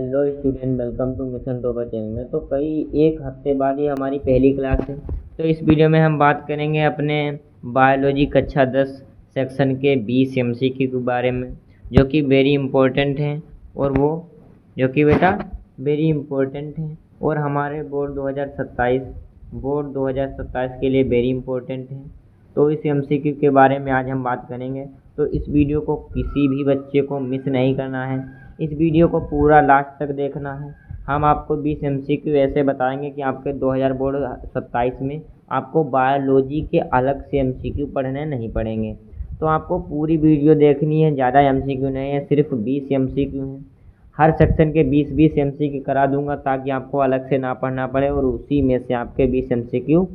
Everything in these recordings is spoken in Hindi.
Hello student, welcome to mission topper channel में। तो कई एक हफ्ते बाद ही हमारी पहली क्लास है। तो इस वीडियो में हम बात करेंगे अपने बायोलॉजी कक्षा 10 सेक्शन के 20 एमसीक्यू के बारे में, जो कि वेरी इम्पोर्टेंट हैं। और वो जो कि बेटा वेरी इम्पोर्टेंट हैं और हमारे बोर्ड 2027 के लिए वेरी इम्पोर्टेंट हैं। तो इस एमसीक्यू के बारे में आज हम बात करेंगे। तो इस वीडियो को किसी भी बच्चे को मिस नहीं करना है, इस वीडियो को पूरा लास्ट तक देखना है। हम आपको 20 एमसीक्यू ऐसे बताएंगे कि आपके 2027 में आपको बायोलॉजी के अलग से एमसीक्यू पढ़ने नहीं पड़ेंगे। तो आपको पूरी वीडियो देखनी है, ज़्यादा एमसीक्यू नहीं है, सिर्फ 20 एमसीक्यू हैं। हर सेक्शन के 20-20 एमसीक्यू करा दूंगा ताकि आपको अलग से ना पढ़ना पड़े, और उसी में से आपके 20 एमसीक्यू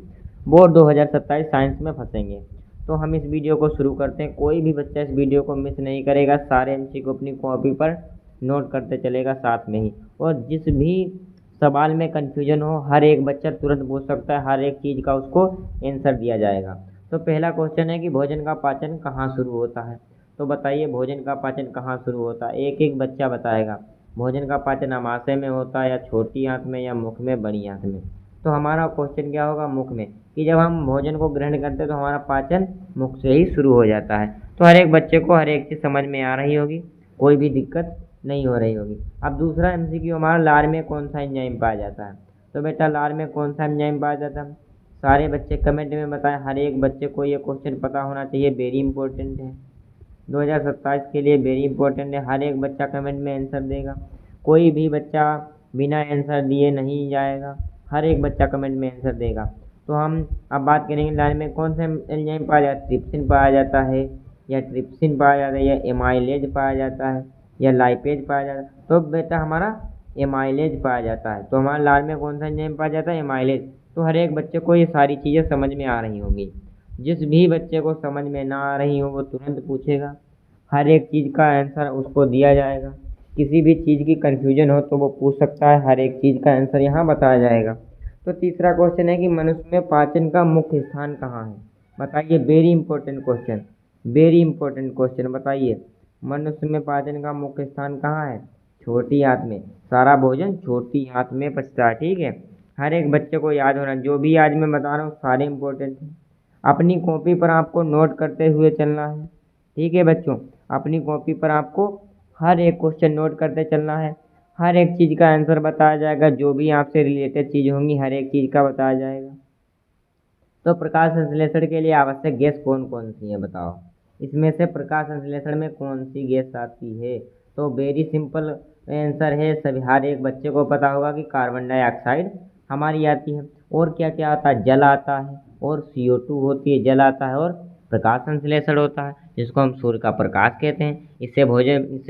बोर्ड 2027 साइंस में फंसेंगे। तो हम इस वीडियो को शुरू करते हैं। कोई भी बच्चा इस वीडियो को मिस नहीं करेगा, सारे एमसीक्यू अपनी कॉपी पर नोट करते चलेगा साथ में ही। और जिस भी सवाल में कन्फ्यूजन हो, हर एक बच्चा तुरंत पूछ सकता है, हर एक चीज़ का उसको आंसर दिया जाएगा। तो पहला क्वेश्चन है कि भोजन का पाचन कहाँ शुरू होता है। तो बताइए भोजन का पाचन कहाँ शुरू होता है। एक एक बच्चा बताएगा भोजन का पाचन आमाशय में होता है, या छोटी आंत में, या मुख में, बड़ी आंत में। तो हमारा क्वेश्चन क्या होगा, मुख में, कि जब हम भोजन को ग्रहण करते हैं तो हमारा पाचन मुख से ही शुरू हो जाता है। तो हर एक बच्चे को हर एक चीज़ समझ में आ रही होगी, कोई भी दिक्कत नहीं हो रही होगी। अब दूसरा एमसीक्यू हमारा, लार में कौन सा एंजाइम पाया जाता है। तो बेटा लार में कौन सा एंजाइम पाया जाता है, सारे बच्चे कमेंट में बताएं। हर एक बच्चे को ये क्वेश्चन पता होना चाहिए, वेरी इंपॉर्टेंट है, 2027 के लिए वेरी इंपॉर्टेंट है। हर एक बच्चा कमेंट में आंसर देगा, कोई भी बच्चा बिना आंसर दिए नहीं जाएगा, हर एक बच्चा कमेंट में आंसर देगा। तो हम अब बात करेंगे लार में कौन सा एंजाइम पाया जाता है। ट्रिप्सिन पाया जाता है, या ट्रिप्सिन पाया जाता है, या एमाइलेज पाया जाता है, या लाइपेज पाया जाता है। तो बेटा हमारा एमाइलेज पाया जाता है। तो हमारे लार में कौन सा एंजाइम पाया जाता है, एमाइलेज। तो हर एक बच्चे को ये सारी चीज़ें समझ में आ रही होंगी। जिस भी बच्चे को समझ में ना आ रही हो वो तुरंत पूछेगा, हर एक चीज़ का आंसर उसको दिया जाएगा। किसी भी चीज़ की कन्फ्यूजन हो तो वो पूछ सकता है, हर एक चीज़ का आंसर यहाँ बताया जाएगा। तो तीसरा क्वेश्चन है कि मनुष्य में पाचन का मुख्य स्थान कहाँ है। बताइए, very important question, very important question. बताइए मनुष्य में पाचन का मुख्य स्थान कहाँ है। छोटी आंत में, सारा भोजन छोटी आंत में पचता है। ठीक है, हर एक बच्चे को याद होना, जो भी आज मैं बता रहा हूँ सारे इंपॉर्टेंट हैं। अपनी कॉपी पर आपको नोट करते हुए चलना है। ठीक है बच्चों, अपनी कॉपी पर आपको हर एक क्वेश्चन नोट करते चलना है, हर एक चीज़ का आंसर बताया जाएगा, जो भी आपसे रिलेटेड चीज़ होंगी हर एक चीज़ का बताया जाएगा। तो प्रकाश संश्लेषण के लिए आवश्यक गैस कौन कौन सी है, बताओ। इसमें से प्रकाश संश्लेषण में कौन सी गैस आती है। तो वेरी सिंपल आंसर है, सभी हर एक बच्चे को पता होगा कि कार्बन डाइऑक्साइड हमारी आती है। और क्या क्या आता है, जल आता है, और CO2 होती है, जल आता है, और प्रकाश संश्लेषण होता है जिसको हम सूर्य का प्रकाश कहते हैं। इससे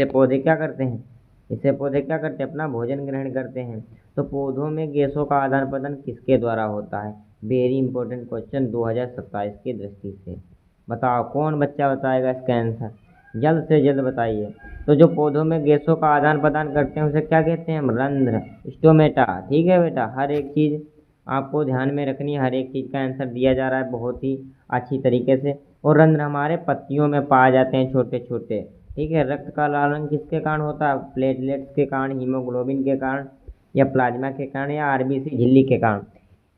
पौधे क्या करते हैं, इससे पौधे क्या करते हैं, अपना भोजन ग्रहण करते हैं। तो पौधों में गैसों का आदान प्रदान किसके द्वारा होता है। वेरी इंपॉर्टेंट क्वेश्चन 2027 की दृष्टि से। बताओ कौन बच्चा बताएगा इसका आंसर, जल्द से जल्द बताइए। तो जो पौधों में गैसों का आदान प्रदान करते हैं उसे क्या कहते हैं हम, रंध्र, स्टोमेटा। ठीक है बेटा, हर एक चीज़ आपको ध्यान में रखनी है, हर एक चीज़ का आंसर दिया जा रहा है बहुत ही अच्छी तरीके से। और रंध्र हमारे पत्तियों में पाए जाते हैं, छोटे छोटे। ठीक है, रक्त का लाल रंग किसके कारण होता है, प्लेटलेट्स के कारण, हीमोग्लोबिन के कारण, या प्लाज्मा के कारण, या आरबीसी झिल्ली के कारण।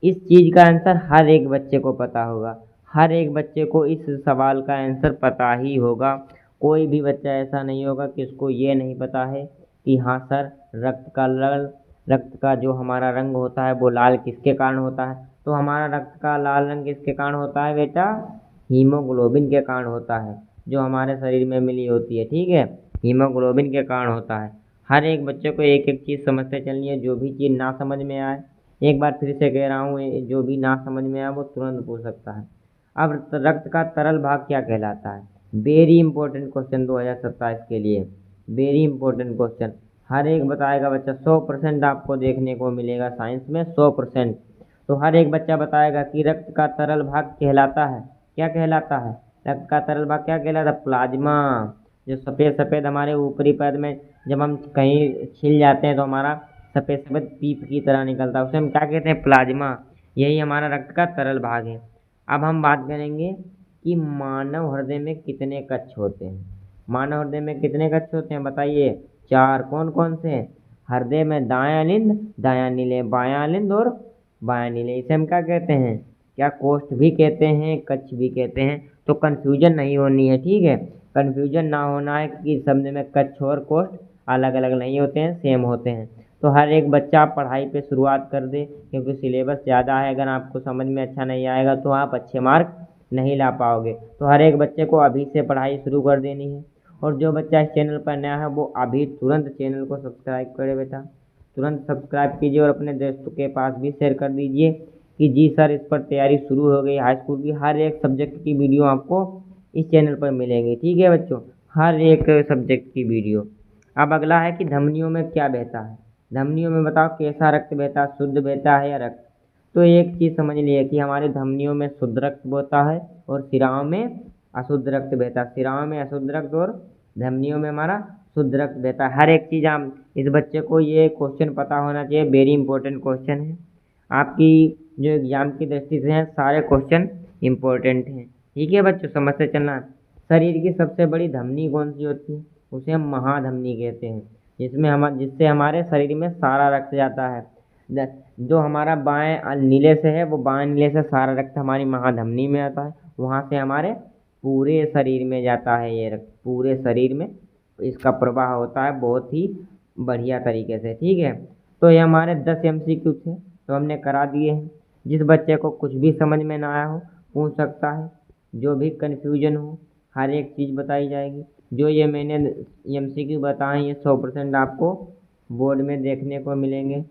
इस चीज़ का आंसर हर एक बच्चे को पता होगा, हर एक बच्चे को इस सवाल का आंसर पता ही होगा। कोई भी बच्चा ऐसा नहीं होगा कि उसको ये नहीं पता है कि हाँ सर, रक्त का जो हमारा रंग होता है वो लाल किसके कारण होता है। तो हमारा रक्त का लाल रंग किसके कारण होता है बेटा, हीमोग्लोबिन के कारण होता है, जो हमारे शरीर में मिली होती है। ठीक है, हीमोग्लोबिन के कारण होता है। हर एक बच्चे को एक एक चीज़ समझते चलनी है, जो भी चीज़ ना समझ में आए, एक बार फिर से कह रहा हूँ, जो भी ना समझ में आए वो तुरंत पूछ सकता है। अब रक्त का तरल भाग क्या कहलाता है। वेरी इंपॉर्टेंट क्वेश्चन 2027 के लिए, वेरी इंपॉर्टेंट क्वेश्चन। हर एक बताएगा बच्चा, 100% आपको देखने को मिलेगा साइंस में, 100%। तो हर एक बच्चा बताएगा कि रक्त का तरल भाग कहलाता है, क्या कहलाता है, रक्त का तरल भाग क्या कहलाता है, प्लाज्मा। जो सफ़ेद सफ़ेद हमारे ऊपरी पैर में जब हम कहीं छिल जाते हैं तो हमारा सफ़ेद सफ़ेद पीप की तरह निकलता है, उसे हम क्या कहते हैं, प्लाज्मा। यही हमारा रक्त का तरल भाग है। अब हम बात करेंगे कि मानव हृदय में कितने कक्ष होते हैं। मानव हृदय में कितने कक्ष होते हैं बताइए, 4। कौन कौन से हैं, हृदय में दायां लिंद, दायां नीले, बायां लिंद और बायां नीले। इसे हम क्या कहते हैं, क्या कोष्ठ भी कहते हैं, कक्ष भी कहते हैं। तो कन्फ्यूजन नहीं होनी है, ठीक है, कन्फ्यूजन ना होना है कि शब्द में कक्ष और कोष्ठ अलग अलग नहीं होते हैं, सेम होते हैं। तो हर एक बच्चा पढ़ाई पे शुरुआत कर दे, क्योंकि सिलेबस ज़्यादा है। अगर आपको समझ में अच्छा नहीं आएगा तो आप अच्छे मार्क नहीं ला पाओगे। तो हर एक बच्चे को अभी से पढ़ाई शुरू कर देनी है। और जो बच्चा इस चैनल पर नया है वो अभी तुरंत चैनल को सब्सक्राइब करे बेटा, तुरंत सब्सक्राइब कीजिए और अपने दोस्तों के पास भी शेयर कर दीजिए कि जी सर इस पर तैयारी शुरू हो गई। हाई स्कूल की हर एक सब्जेक्ट की वीडियो आपको इस चैनल पर मिलेंगी, ठीक है बच्चों, हर एक सब्जेक्ट की वीडियो। अब अगला है कि धमनियों में क्या बहता है। धमनियों में बताओ कैसा रक्त बहता है, शुद्ध बहता है या रक्त। तो एक चीज़ समझ लिए कि हमारे धमनियों में शुद्ध रक्त बहता है और सिराओं में अशुद्ध रक्त बहता है। सिराओं में अशुद्ध रक्त और धमनियों में हमारा शुद्ध रक्त बहता है। हर एक चीज़ हम इस बच्चे को ये क्वेश्चन पता होना चाहिए, वेरी इंपॉर्टेंट क्वेश्चन है। आपकी जो एग्जाम की दृष्टि से हैं सारे क्वेश्चन इंपॉर्टेंट हैं, ठीक है बच्चों, समझते चलना। शरीर की सबसे बड़ी धमनी कौन सी होती है, उसे हम महाधमनी कहते हैं, जिससे हमारे शरीर में सारा रक्त जाता है। जो हमारा बाएं नीले से है वो बाएं नीले से सारा रक्त हमारी महाधमनी में आता है, वहाँ से हमारे पूरे शरीर में जाता है ये रक्त, पूरे शरीर में इसका प्रवाह होता है बहुत ही बढ़िया तरीके से, ठीक है। तो ये हमारे 10 MCQ थे तो हमने करा दिए हैं। जिस बच्चे को कुछ भी समझ में ना आया हो पूछ सकता है, जो भी कन्फ्यूजन हो हर एक चीज़ बताई जाएगी। जो ये मैंने MCQ बताए ये 100% आपको बोर्ड में देखने को मिलेंगे,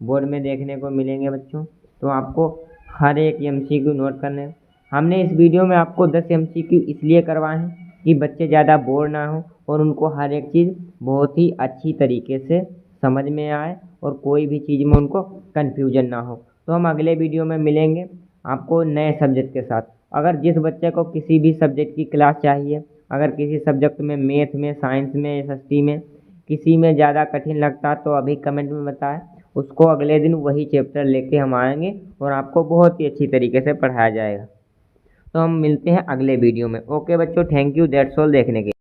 बोर्ड में देखने को मिलेंगे बच्चों। तो आपको हर एक MCQ नोट करने हैं। हमने इस वीडियो में आपको 10 MCQ इसलिए करवाए हैं कि बच्चे ज़्यादा बोर ना हो और उनको हर एक चीज़ बहुत ही अच्छी तरीके से समझ में आए और कोई भी चीज़ में उनको कन्फ्यूजन ना हो। तो हम अगले वीडियो में मिलेंगे आपको नए सब्जेक्ट के साथ। अगर जिस बच्चे को किसी भी सब्जेक्ट की क्लास चाहिए, अगर किसी सब्जेक्ट में मैथ में, साइंस में, SST में किसी में ज़्यादा कठिन लगता तो अभी कमेंट में बताएं, उसको अगले दिन वही चैप्टर लेके हम आएंगे और आपको बहुत ही अच्छी तरीके से पढ़ाया जाएगा। तो हम मिलते हैं अगले वीडियो में। ओके बच्चों, थैंक यू, दैट्स ऑल देखने के।